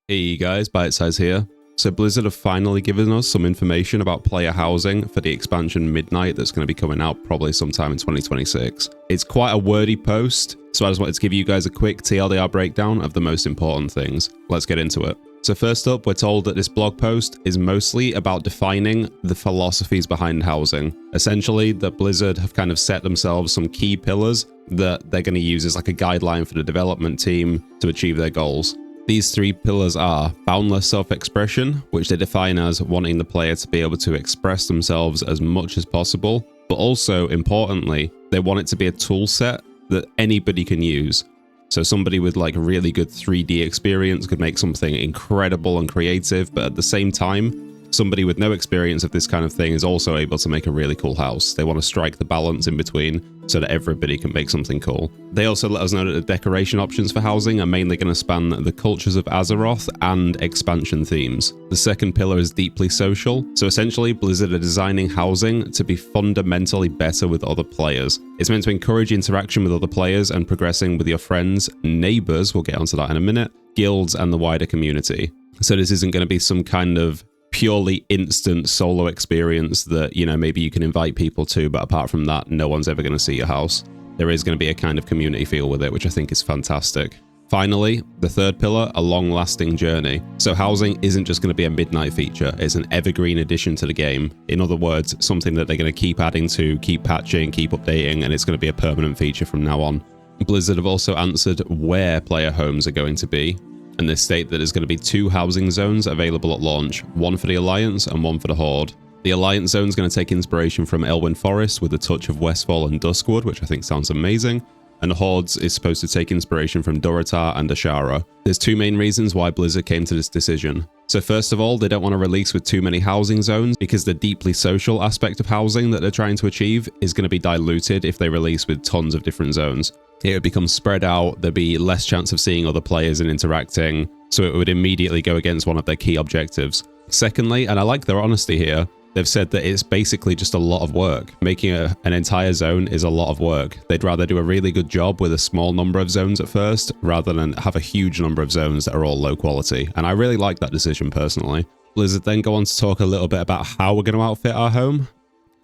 Hey guys, Bitesize here. So Blizzard have finally given us some information about player housing for the expansion Midnight that's going to be coming out probably sometime in 2026. It's quite a wordy post, so I just wanted to give you guys a quick TLDR breakdown of the most important things. Let's get into it. So first up, we're told that this blog post is mostly about defining the philosophies behind housing. Essentially, that Blizzard have kind of set themselves some key pillars that they're going to use as like a guideline for the development team to achieve their goals. These three pillars are boundless self-expression, which they define as wanting the player to be able to express themselves as much as possible, but also, importantly, they want it to be a tool set that anybody can use. So somebody with like really good 3D experience could make something incredible and creative, but at the same time, somebody with no experience of this kind of thing is also able to make a really cool house. They want to strike the balance in between so that everybody can make something cool. They also let us know that the decoration options for housing are mainly going to span the cultures of Azeroth and expansion themes. The second pillar is deeply social. So essentially, Blizzard are designing housing to be fundamentally better with other players. It's meant to encourage interaction with other players and progressing with your friends, neighbors, we'll get onto that in a minute, guilds, and the wider community. So this isn't going to be some kind of purely instant solo experience that, you know, maybe you can invite people to, but apart from that, no one's ever going to see your house. There is going to be a kind of community feel with it, which I think is fantastic. Finally, the third pillar, a long-lasting journey. So housing isn't just going to be a midnight feature, it's an evergreen addition to the game. In other words, something that they're going to keep adding to, keep patching, keep updating, and it's going to be a permanent feature from now on. Blizzard have also answered where player homes are going to be, and they state that there's going to be 2 housing zones available at launch, one for the Alliance and one for the Horde. The Alliance zone is going to take inspiration from Elwyn Forest with a touch of Westfall and Duskwood, which I think sounds amazing, and the Hordes is supposed to take inspiration from Durotar and Ashara. There's 2 main reasons why Blizzard came to this decision. So first of all, they don't want to release with too many housing zones because the deeply social aspect of housing that they're trying to achieve is going to be diluted if they release with tons of different zones. It would become spread out, there'd be less chance of seeing other players and interacting, so it would immediately go against one of their key objectives. Secondly, and I like their honesty here, they've said that it's basically just a lot of work. Making an entire zone is a lot of work. They'd rather do a really good job with a small number of zones at first, rather than have a huge number of zones that are all low quality, and I really like that decision personally. Blizzard then go on to talk a little bit about how we're going to outfit our home.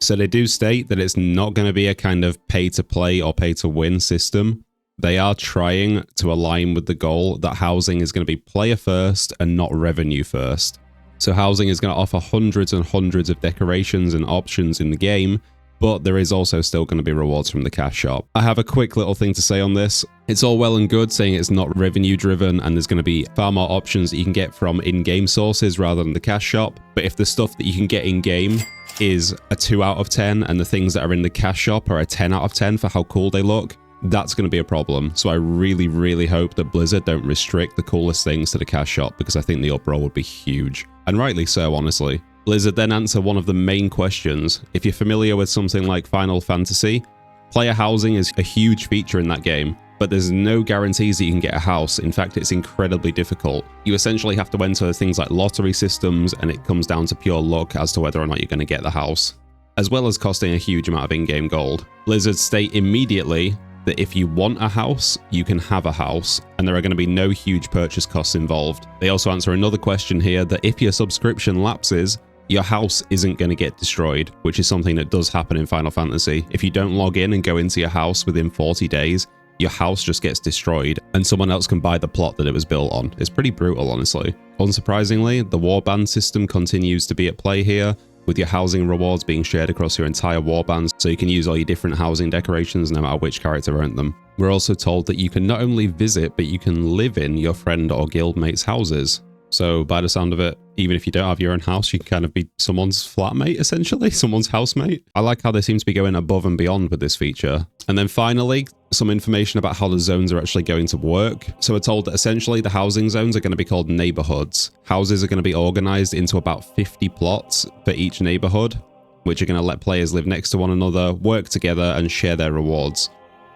So they do state that it's not going to be a kind of pay-to-play or pay-to-win system. They are trying to align with the goal that housing is going to be player first and not revenue first. So housing is going to offer hundreds and hundreds of decorations and options in the game, but there is also still going to be rewards from the cash shop. I have a quick little thing to say on this. It's all well and good saying it's not revenue driven and there's going to be far more options that you can get from in-game sources rather than the cash shop, but if the stuff that you can get in-game is a 2 out of 10 and the things that are in the cash shop are a 10 out of 10 for how cool they look, that's going to be a problem. So I really, really hope that Blizzard don't restrict the coolest things to the cash shop because I think the uproar would be huge. And rightly so, honestly. Blizzard then answer one of the main questions. If you're familiar with something like Final Fantasy, player housing is a huge feature in that game, but there's no guarantees that you can get a house. In fact, it's incredibly difficult. You essentially have to enter things like lottery systems, and it comes down to pure luck as to whether or not you're going to get the house, as well as costing a huge amount of in-game gold. Blizzard state immediately that if you want a house, you can have a house, and there are going to be no huge purchase costs involved. They also answer another question here that if your subscription lapses, your house isn't going to get destroyed, which is something that does happen in Final Fantasy. If you don't log in and go into your house within 40 days, your house just gets destroyed and someone else can buy the plot that it was built on. It's pretty brutal, honestly. Unsurprisingly, the warband system continues to be at play here, with your housing rewards being shared across your entire warband, so you can use all your different housing decorations no matter which character earned them. We're also told that you can not only visit, but you can live in your friend or guildmate's houses. So by the sound of it, even if you don't have your own house, you can kind of be someone's flatmate, essentially, someone's housemate. I like how they seem to be going above and beyond with this feature. And then finally, some information about how the zones are actually going to work. So we're told that essentially the housing zones are going to be called neighborhoods. Houses are going to be organized into about 50 plots for each neighborhood, which are going to let players live next to one another, work together, and share their rewards.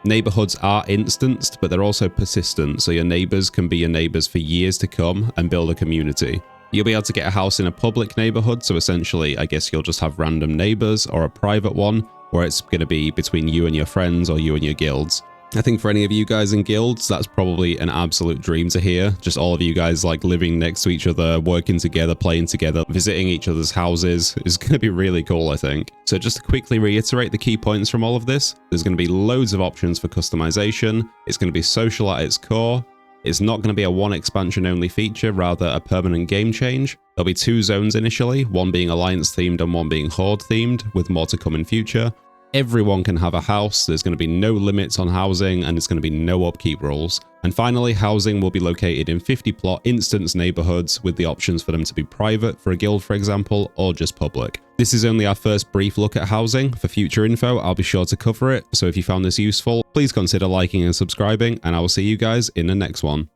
Neighborhoods are instanced, but they're also persistent, so your neighbors can be your neighbors for years to come and build a community. You'll be able to get a house in a public neighborhood, so essentially, I guess you'll just have random neighbors, or a private one, where it's going to be between you and your friends or you and your guilds. I think for any of you guys in guilds, that's probably an absolute dream to hear. Just all of you guys like living next to each other, working together, playing together, visiting each other's houses is going to be really cool, I think. So just to quickly reiterate the key points from all of this, there's going to be loads of options for customization. It's going to be social at its core. It's not going to be a one expansion only feature, rather a permanent game change. There'll be 2 zones initially, one being Alliance themed and one being Horde themed, with more to come in future. Everyone can have a house, there's going to be no limits on housing, and there's going to be no upkeep rules. And finally, housing will be located in 50 plot instance neighborhoods with the options for them to be private for a guild, for example, or just public. This is only our first brief look at housing. For future info, I'll be sure to cover it, so if you found this useful, please consider liking and subscribing, and I will see you guys in the next one.